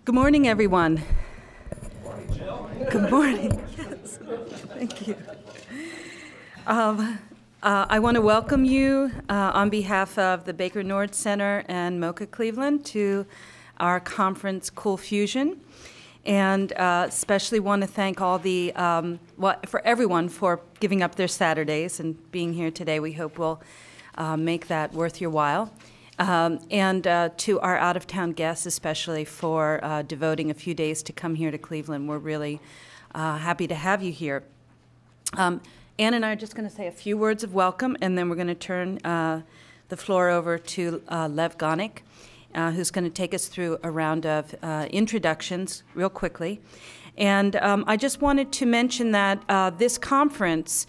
Good morning, everyone. Good morning, Jill. Good morning. Yes. Thank you. I want to welcome you on behalf of the Baker Nord Center and MOCA Cleveland to our conference, Cool Fusion. And especially want to thank all the, for everyone for giving up their Saturdays and being here today. We hope we'll make that worth your while. And to our out-of-town guests, especially for devoting a few days to come here to Cleveland. We're really happy to have you here. Anne and I are just going to say a few words of welcome, and then we're going to turn the floor over to Lev Gonick, who's going to take us through a round of introductions real quickly. And I just wanted to mention that this conference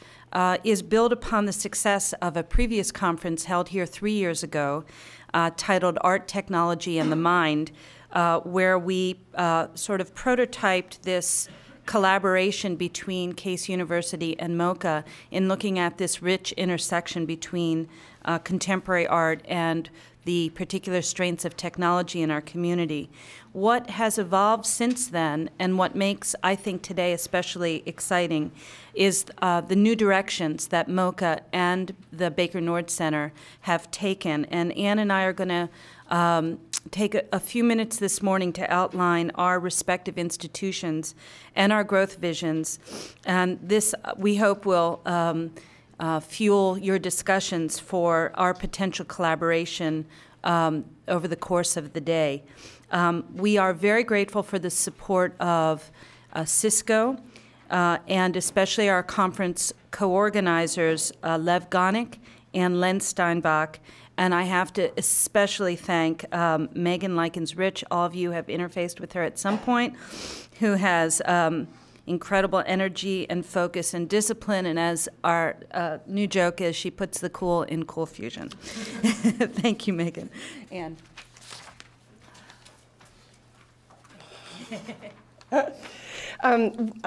is built upon the success of a previous conference held here 3 years ago titled Art, Technology, and the Mind, where we sort of prototyped this collaboration between Case University and MOCA in looking at this rich intersection between contemporary art and the particular strengths of technology in our community. What has evolved since then, and what makes, I think, today especially exciting, is the new directions that MOCA and the Baker Nord Center have taken. And Anne and I are going to take a few minutes this morning to outline our respective institutions and our growth visions. And this, we hope, will fuel your discussions for our potential collaboration over the course of the day. We are very grateful for the support of Cisco and especially our conference co-organizers, Lev Gonick and Len Steinbach. And I have to especially thank Megan Likens-Rich. All of you have interfaced with her at some point, who has incredible energy and focus and discipline, and as our new joke is, she puts the cool in Cool Fusion. Thank you, Megan. Anne.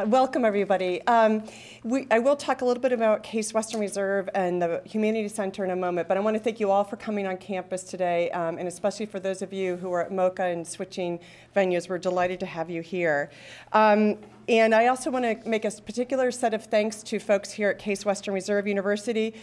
Welcome, everybody. I will talk a little bit about Case Western Reserve and the Humanities Center in a moment, but I want to thank you all for coming on campus today, and especially for those of you who are at MOCA and switching venues. We're delighted to have you here. And I also want to make a particular set of thanks to folks here at Case Western Reserve University.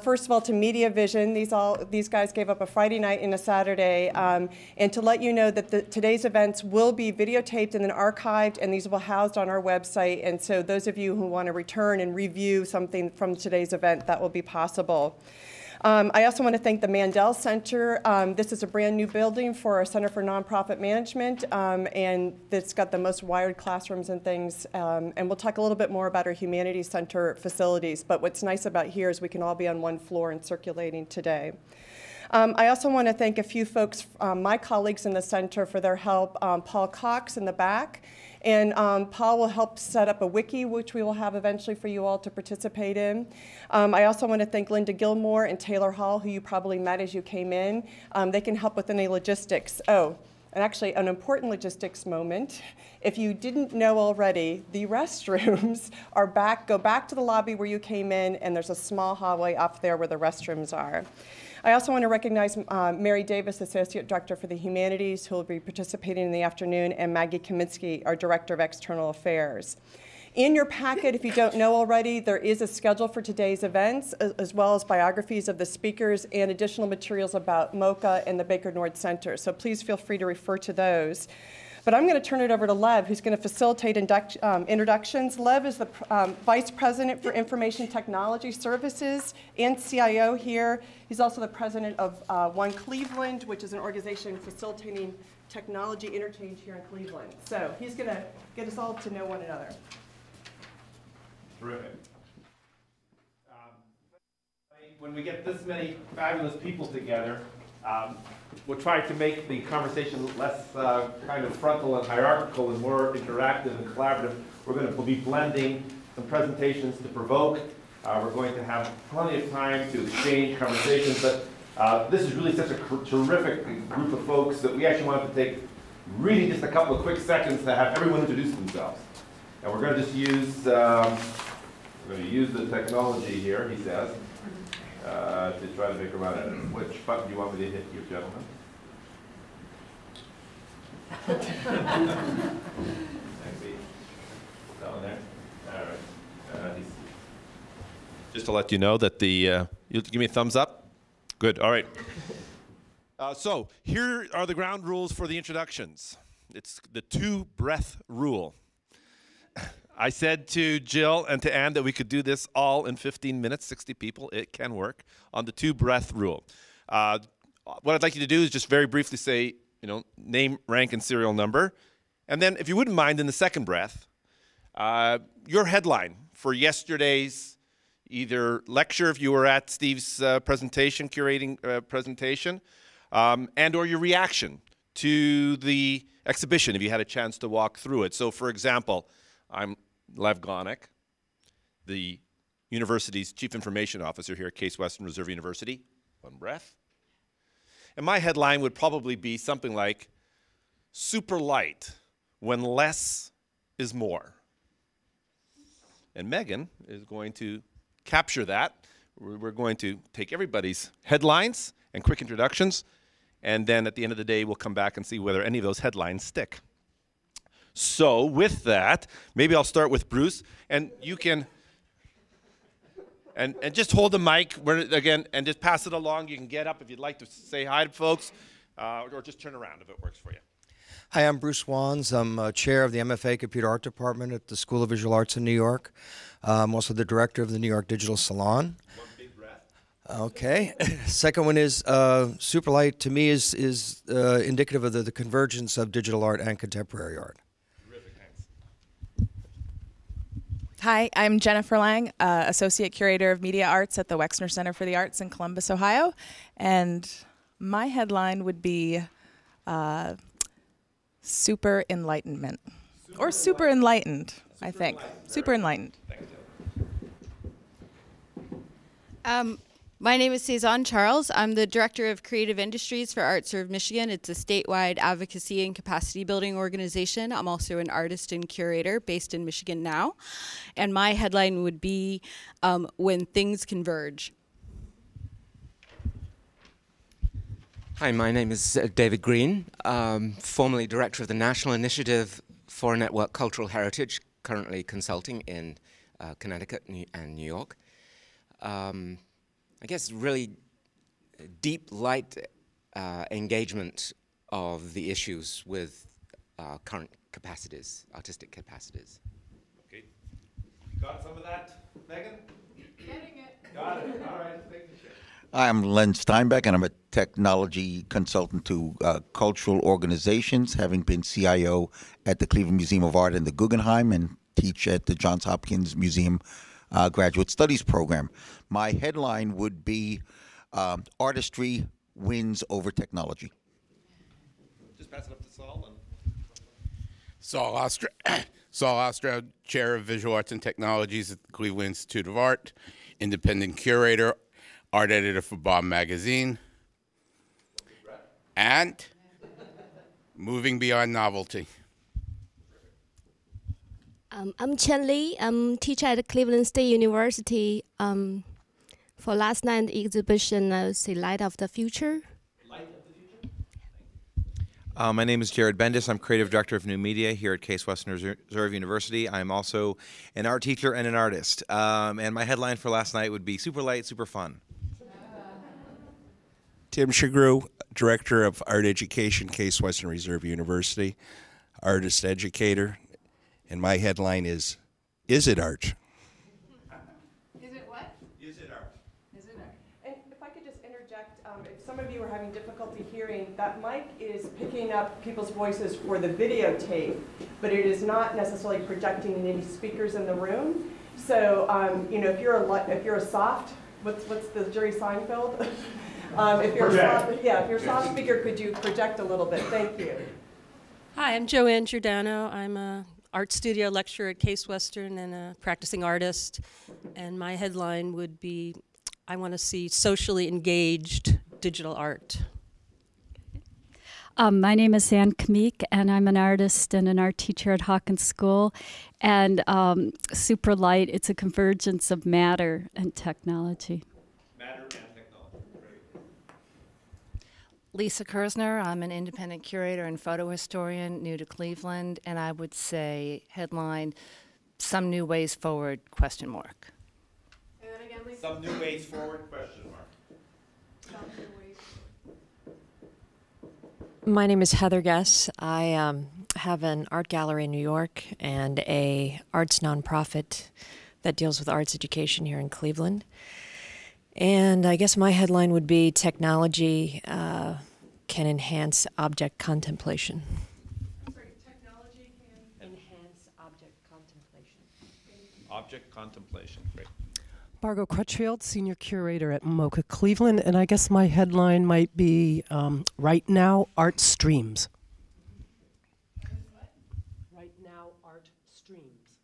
First of all, to Media Vision. These guys gave up a Friday night and a Saturday. And to let you know that today's events will be videotaped and then archived, and these will be housed on our website. And so those of you who want to return and review something from today's event, that will be possible. I also want to thank the Mandel Center. This is a brand new building for our Center for Nonprofit Management, and it's got the most wired classrooms and things. And we'll talk a little bit more about our Humanities Center facilities. But what's nice about here is we can all be on one floor and circulating today. I also want to thank a few folks, my colleagues in the center, for their help. Paul Cox in the back. And Paul will help set up a wiki, which we will have eventually for you all to participate in. I also want to thank Linda Gilmore and Taylor Hall, who you probably met as you came in. They can help with any logistics. Oh, and actually an important logistics moment. If you didn't know already, the restrooms are back. Go back to the lobby where you came in, and there's a small hallway up there where the restrooms are. I also want to recognize Mary Davis, Associate Director for the Humanities, who will be participating in the afternoon, and Maggie Kaminsky, our Director of External Affairs. In your packet, if you don't know already, there is a schedule for today's events, as well as biographies of the speakers and additional materials about MOCA and the Baker Nord Center. So please feel free to refer to those. But I'm going to turn it over to Lev, who's going to facilitate introductions. Lev is the Vice President for Information Technology Services and CIO here. He's also the President of One Cleveland, which is an organization facilitating technology interchange here in Cleveland. So he's going to get us all to know one another. Terrific. When we get this many fabulous people together, we'll try to make the conversation less kind of frontal and hierarchical and more interactive and collaborative. We're going to be blending some presentations to provoke. We're going to have plenty of time to exchange conversations, but this is really such a terrific group of folks that we actually wanted to take really just a couple of quick seconds to have everyone introduce themselves. And we're going to just use, the technology here, he says, to try to make a run at it. Which button do you want me to hit, you gentlemen? Thanks, Pete. Down there. All right. Just to let you know that you'll give me a thumbs up? Good, all right. So here are the ground rules for the introductions. It's the 2-breath rule. I said to Jill and to Anne that we could do this all in 15 minutes, 60 people, it can work, on the 2-breath rule. What I'd like you to do is just very briefly say, name, rank, and serial number. And then, if you wouldn't mind, in the second breath, your headline for yesterday's either lecture, if you were at Steve's presentation, curating presentation, and or your reaction to the exhibition, if you had a chance to walk through it. So, for example, I'm Lev Gonick, the university's Chief Information Officer here at Case Western Reserve University. One breath. And my headline would probably be something like, super light when less is more. And Megan is going to capture that. We're going to take everybody's headlines and quick introductions, and then at the end of the day, we'll come back and see whether any of those headlines stick. So with that, maybe I'll start with Bruce, and you can, and just hold the mic, again, and just pass it along. You can get up if you'd like to say hi to folks, or just turn around if it works for you. Hi, I'm Bruce Wands. I'm chair of the MFA Computer Art Department at the School of Visual Arts in New York. I'm also the director of the New York Digital Salon. One big breath. Okay. Second one is Superlight, to me, is indicative of the convergence of digital art and contemporary art. Terrific, thanks. Hi, I'm Jennifer Lang, Associate Curator of Media Arts at the Wexner Center for the Arts in Columbus, Ohio. And my headline would be Super Enlightenment. Or Super Enlightened, I think. Super Enlightened. My name is Cezanne Charles. I'm the Director of Creative Industries for ArtServe Michigan. It's a statewide advocacy and capacity building organization. I'm also an artist and curator based in Michigan now. And my headline would be When Things Converge. Hi, my name is David Green, formerly Director of the National Initiative for Network Cultural Heritage, currently consulting in Connecticut and New York. I guess really deep, light engagement of the issues with current capacities, artistic capacities. Okay. Got some of that, Megan? Getting it. Got it. All right. Thank you. I'm Len Steinbeck, and I'm a technology consultant to cultural organizations, having been CIO at the Cleveland Museum of Art and the Guggenheim, and teach at the Johns Hopkins Museum Graduate Studies program. My headline would be Artistry Wins Over Technology. Just pass it up to Saul. Saul Ostrow, Chair of Visual Arts and Technologies at the Cleveland Institute of Art, independent curator, art editor for Bob Magazine, and moving beyond novelty. I'm Chen Li. I'm teacher at Cleveland State University. For last night exhibition, I would say Light of the Future. Light of the Future? My name is Jared Bendis. I'm creative director of new media here at Case Western Reserve University. I'm also an art teacher and an artist. And my headline for last night would be Super Light, Super Fun. Tim Shagru, Director of Art Education, Case Western Reserve University, artist educator, and my headline is it art? Is it what? Is it art? Is it art? And if I could just interject, if some of you are having difficulty hearing, that mic is picking up people's voices for the videotape, but it is not necessarily projecting in any speakers in the room. So, if you're a soft, what's the Jerry Seinfeld? If you're a soft speaker, could you project a little bit? Thank you. Hi, I'm Joanne Giordano. I'm a art studio lecturer at Case Western and a practicing artist. And my headline would be, I want to see socially engaged digital art. My name is Anne Helmreich, and I'm an artist and an art teacher at Hawkins School. And Super Light, it's a convergence of matter and technology. Matter and technology. Great. Lisa Kersner. I'm an independent curator and photo historian, new to Cleveland, and I would say headline, Some New Ways Forward, question mark. Say that again, Lisa. Some new ways forward, question mark. Some new ways. My name is Heather Guess. I have an art gallery in New York and a arts nonprofit that deals with arts education here in Cleveland. And I guess my headline would be technology can enhance object contemplation. Sorry, technology can enhance object contemplation. Object contemplation, great. Margot Crutchfield, Senior Curator at MOCA Cleveland, and I guess my headline might be Right Now, Art Streams. Right now, art streams.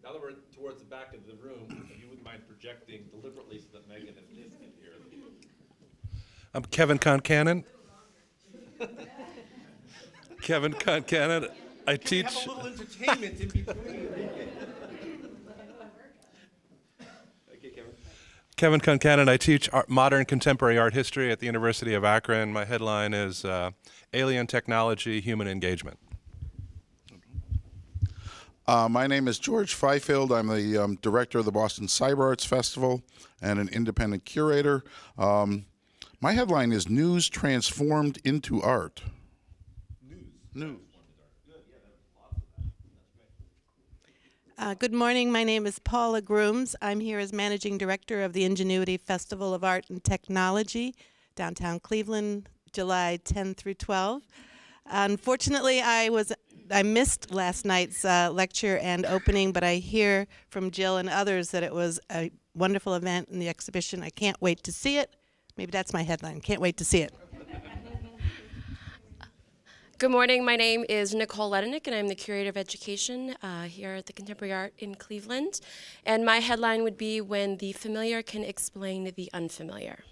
Now that we're towards the back of the room, if you wouldn't mind projecting deliberately so that Megan and Liz can hear. I'm Kevin Concannon. Kevin Concannon. I teach. Have a little entertainment in between. Kevin Concannon. I teach modern contemporary art history at the University of Akron. My headline is Alien Technology, Human Engagement. My name is George Fifield. I'm the director of the Boston Cyber Arts Festival and an independent curator. My headline is News Transformed into Art. News. Good morning. My name is Paula Grooms. I'm here as Managing Director of the Ingenuity Festival of Art and Technology, downtown Cleveland, July 10 through 12. Unfortunately, I missed last night's lecture and opening, but I hear from Jill and others that it was a wonderful event in the exhibition. I can't wait to see it. Maybe that's my headline. Can't wait to see it. Good morning. My name is Nicole Ledenick, and I'm the Curator of Education here at the Contemporary Art in Cleveland. And my headline would be When the Familiar Can Explain the Unfamiliar.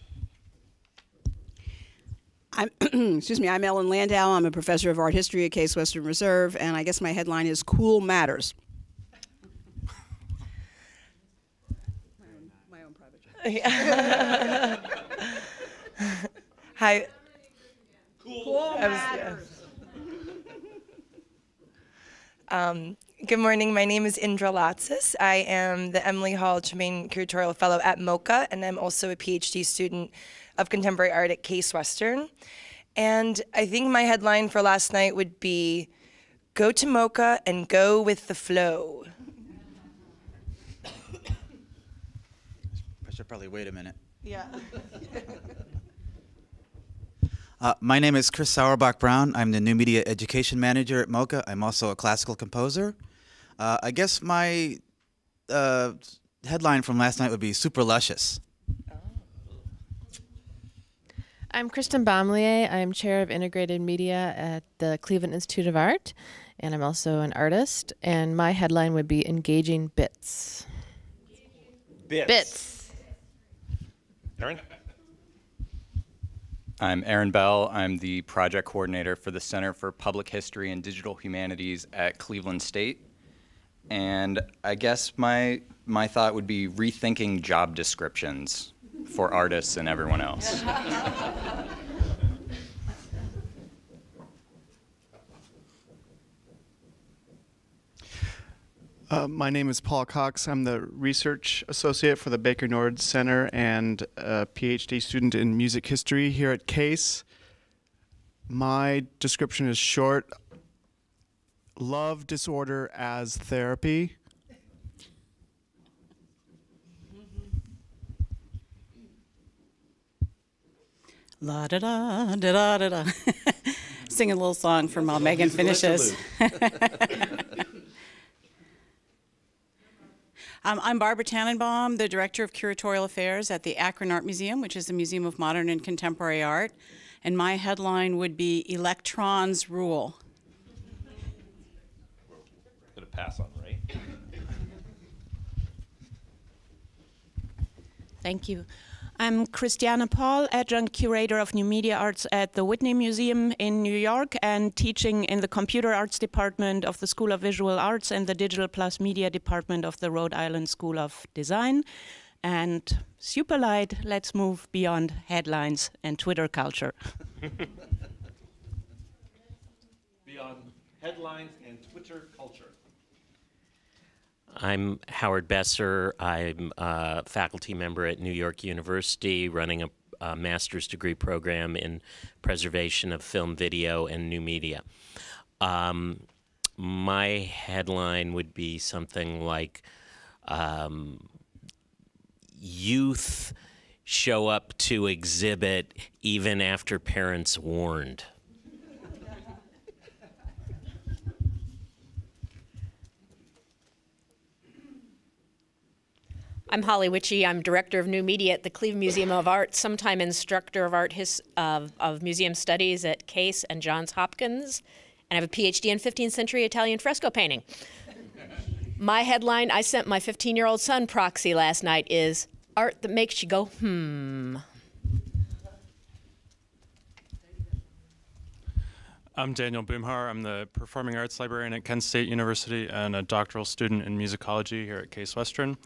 Excuse me, I'm Ellen Landau. I'm a professor of art history at Case Western Reserve, and I guess my headline is Cool Matters. My own private joke. Hi. Cool Matters. Good morning. My name is Indra Latsis. I am the Emily Hall Tremaine Curatorial Fellow at MOCA, and I'm also a PhD student of contemporary art at Case Western. And I think my headline for last night would be, Go to MOCA and go with the flow. I should probably wait a minute. Yeah. My name is Chris Sauerbach-Brown. I'm the New Media Education Manager at MOCA. I'm also a classical composer. I guess my headline from last night would be Super Luscious. I'm Kristen Baumlier. I'm Chair of Integrated Media at the Cleveland Institute of Art, and I'm also an artist. And my headline would be Engaging Bits. Bits. Aaron? I'm Aaron Bell. I'm the project coordinator for the Center for Public History and Digital Humanities at Cleveland State. And I guess my thought would be rethinking job descriptions for artists and everyone else. My name is Paul Cox. I'm the research associate for the Baker Nord Center and a PhD student in music history here at Case. My description is short. Love disorder as therapy. La da da da da da da. Sing a little song from while Megan finishes. I'm Barbara Tannenbaum, the Director of Curatorial Affairs at the Akron Art Museum, which is the Museum of Modern and Contemporary Art. And my headline would be Electrons Rule. Gonna pass on, right? Thank you. I'm Christiana Paul, Adjunct Curator of New Media Arts at the Whitney Museum in New York and teaching in the Computer Arts Department of the School of Visual Arts and the Digital Plus Media Department of the Rhode Island School of Design. And super light, let's move beyond headlines and Twitter culture. Beyond headlines and Twitter culture. I'm Howard Besser. I'm a faculty member at New York University running a master's degree program in preservation of film, video, and new media. My headline would be something like, youth show up to exhibit even after parents warned. I'm Holly Witchy. I'm director of new media at the Cleveland Museum of Art, sometime instructor of of museum studies at Case and Johns Hopkins, and I have a PhD in 15th century Italian fresco painting. My headline, I sent my 15-year-old son proxy last night, is art that makes you go, hmm. I'm Daniel Boomhar. I'm the performing arts librarian at Kent State University and a doctoral student in musicology here at Case Western.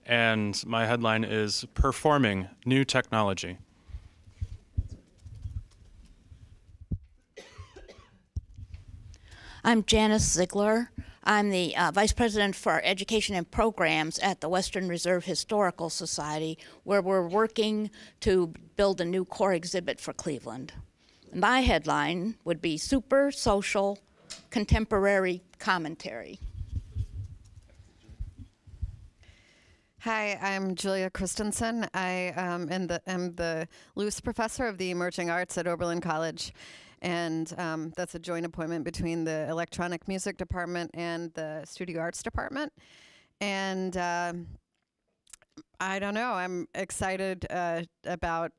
And my headline is Performing New Technology. I'm Janice Ziegler. I'm the Vice President for Education and Programs at the Western Reserve Historical Society, where we're working to build a new core exhibit for Cleveland. My headline would be Super Social Contemporary Commentary. Hi, I'm Julia Christensen. I am the Luce Professor of the Emerging Arts at Oberlin College. And that's a joint appointment between the Electronic Music Department and the Studio Arts Department. And I don't know, I'm excited about,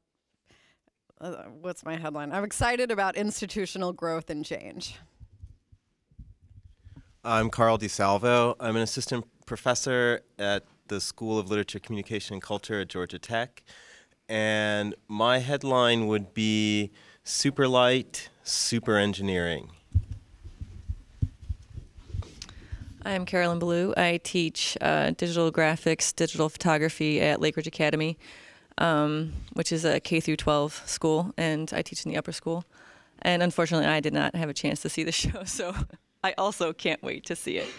what's my headline? I'm excited about institutional growth and change. I'm Carl DiSalvo. I'm an assistant professor at the School of Literature, Communication, and Culture at Georgia Tech. And my headline would be Super Light, Super Engineering. I'm Carolyn Ballou. I teach digital graphics, digital photography at Lake Ridge Academy, which is a K through 12 school, and I teach in the upper school. And unfortunately, I did not have a chance to see the show, so I also can't wait to see it.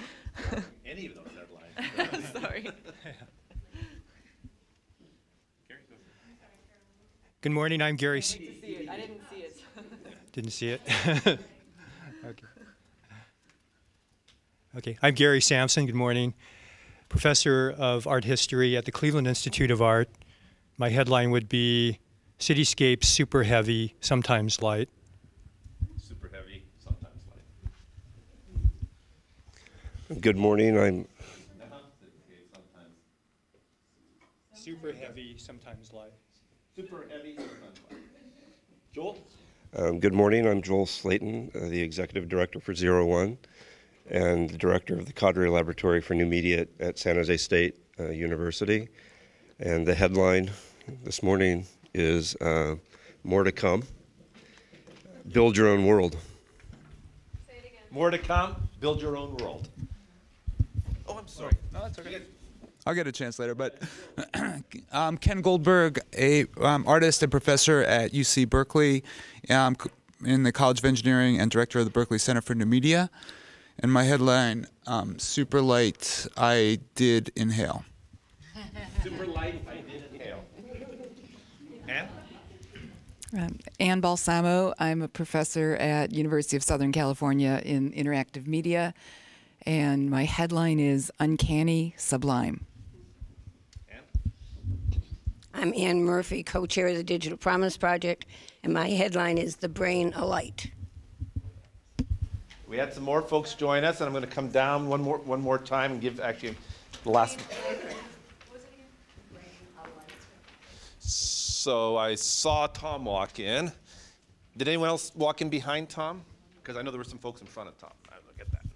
Any of those headlines. Sorry. Good morning, I'm Gary. I didn't see it. Didn't see it? Okay. Okay, I'm Gary Sampson. Good morning. Professor of Art History at the Cleveland Institute of Art. My headline would be Cityscapes Super Heavy, Sometimes Light. Super heavy, sometimes light. Good morning, I'm Super heavy, sometimes light. Super heavy, sometimes light. Joel? good morning, I'm Joel Slayton, the Executive Director for 01 and the Director of the Cadre Laboratory for New Media at San Jose State University. And the headline this morning is More to Come, Build Your Own World. Say it again. More to come, build your own world. Oh, I'm sorry. No, that's okay. I'll get a chance later, but Ken Goldberg, a artist and professor at UC Berkeley, in the College of Engineering and director of the Berkeley Center for New Media. And my headline, Super Light, I Did Inhale. Super light, I did inhale. Anne? Anne Balsamo. I'm a professor at University of Southern California in interactive media, and my headline is Uncanny Sublime. I'm Anne Murphy, co-chair of the Digital Promise Project, and my headline is The Brain Alight. We had some more folks join us, and I'm going to come down one more time and give actually the last. So I saw Tom walk in. Did anyone else walk in behind Tom? Because I know there were some folks in front of Tom. Look at that.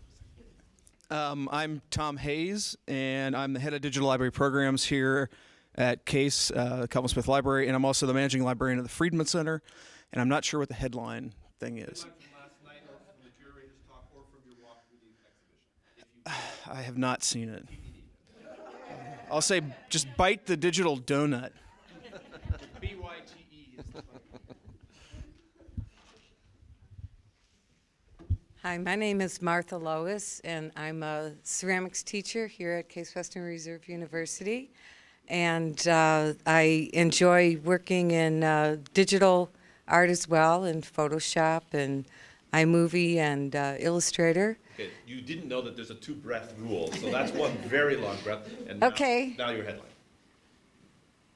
I'm Tom Hayes, and I'm the head of digital library programs here at Case, the Calvin Smith Library, and I'm also the managing librarian of the Friedman Center, and I'm not sure what the headline thing is. I have not seen it. I'll say just bite the digital donut. BYTE is the Hi, my name is Martha Lois, and I'm a ceramics teacher here at Case Western Reserve University. And I enjoy working in digital art as well, in Photoshop and iMovie and Illustrator. Okay, you didn't know that there's a 2-breath rule, so that's one very long breath. And now, Okay. Now your headline.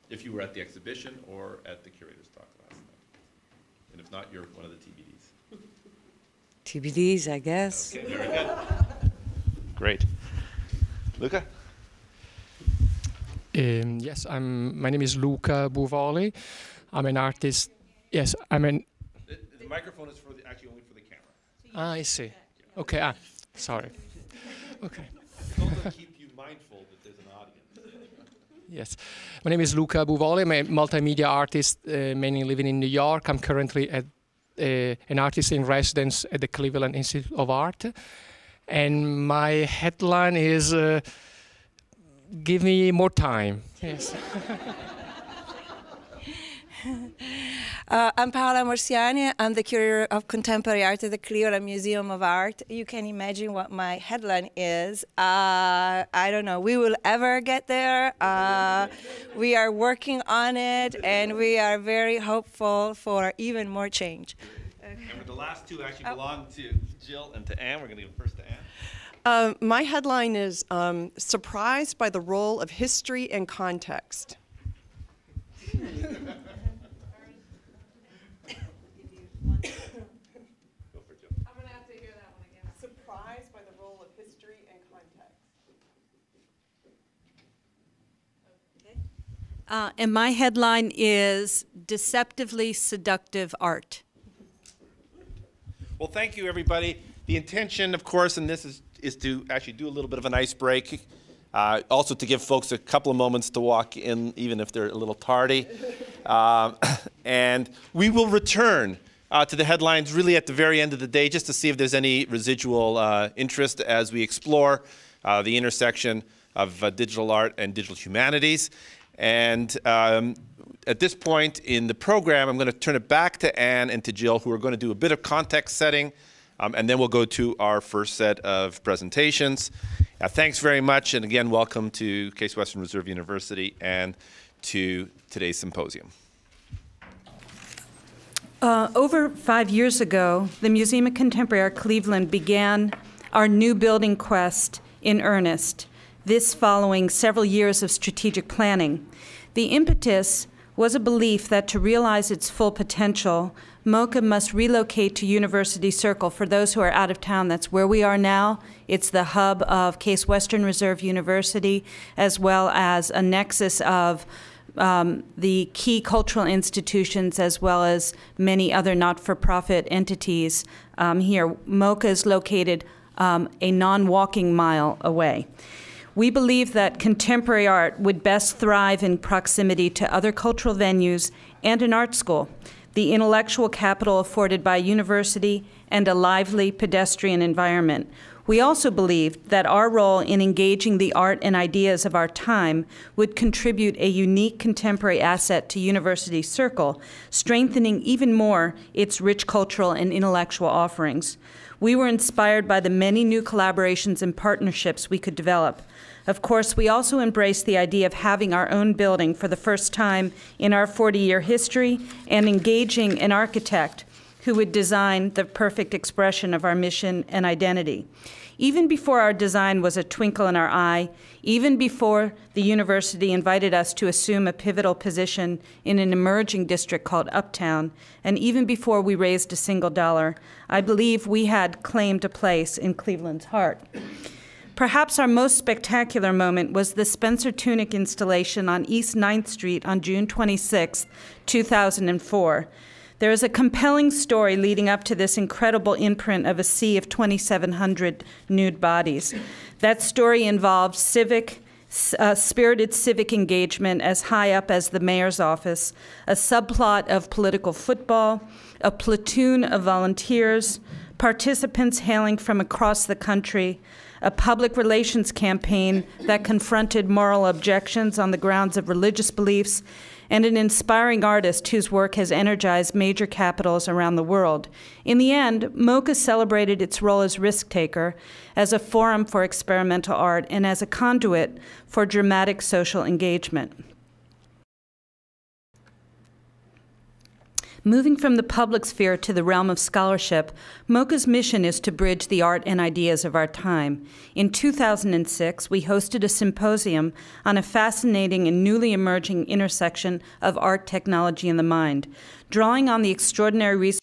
If you were at the exhibition or at the curator's talk last night. And if not, you're one of the TBDs. TBDs, I guess. Okay, very good. Great. Luca? Yes, my name is Luca Buvoli. I'm an artist. Yes, I'm an. The microphone is actually only for the camera. Ah, I see. Okay. Sorry. Okay. It's also to keep you mindful that there's an audience. Yes, my name is Luca Buvoli. I'm a multimedia artist, mainly living in New York. I'm currently an artist in residence at the Cleveland Institute of Art, and my headline is. Give me more time. Yes. I'm Paola Morsiani. I'm the curator of contemporary art at the Cleveland Museum of Art. You can imagine what my headline is. I don't know. We will ever get there. We are working on it, and we are very hopeful for even more change. And the last two actually belong to Jill and to Anne. We're going to give first to Anne. My headline is Surprised by the Role of History and Context. Surprised by the role of history and context. And my headline is Deceptively Seductive Art. Well, thank you, everybody. The intention, of course, in this is to actually do a little bit of an ice break. Also to give folks a couple of moments to walk in, even if they're a little tardy. And we will return to the headlines really at the very end of the day, just to see if there's any residual interest as we explore the intersection of digital art and digital humanities. And at this point in the program, I'm going to turn it back to Anne and to Jill, who are going to do a bit of context setting, and then we'll go to our first set of presentations. Thanks very much, and again, welcome to Case Western Reserve University and to today's symposium. Over 5 years ago, the Museum of Contemporary Art Cleveland began our new building quest in earnest, this following several years of strategic planning. The impetus was a belief that to realize its full potential, MOCA must relocate to University Circle. For those who are out of town, that's where we are now. It's the hub of Case Western Reserve University, as well as a nexus of the key cultural institutions, as well as many other not-for-profit entities here. MOCA is located a non-walking mile away. We believe that contemporary art would best thrive in proximity to other cultural venues and an art school, the intellectual capital afforded by a university, and a lively pedestrian environment. We also believed that our role in engaging the art and ideas of our time would contribute a unique contemporary asset to University Circle, strengthening even more its rich cultural and intellectual offerings. We were inspired by the many new collaborations and partnerships we could develop. Of course, we also embraced the idea of having our own building for the first time in our 40-year history and engaging an architect who would design the perfect expression of our mission and identity. Even before our design was a twinkle in our eye, even before the university invited us to assume a pivotal position in an emerging district called Uptown, and even before we raised a single dollar, I believe we had claimed a place in Cleveland's heart. Perhaps our most spectacular moment was the Spencer Tunick installation on East 9th Street on June 26, 2004. There is a compelling story leading up to this incredible imprint of a sea of 2,700 nude bodies. That story involved spirited civic engagement as high up as the mayor's office, a subplot of political football, a platoon of volunteers, participants hailing from across the country, a public relations campaign that confronted moral objections on the grounds of religious beliefs, and an inspiring artist whose work has energized major capitals around the world. In the end, MOCA celebrated its role as risk-taker, as a forum for experimental art, and as a conduit for dramatic social engagement. Moving from the public sphere to the realm of scholarship, MOCA's mission is to bridge the art and ideas of our time. In 2006, we hosted a symposium on a fascinating and newly emerging intersection of art, technology, and the mind. Drawing on the extraordinary research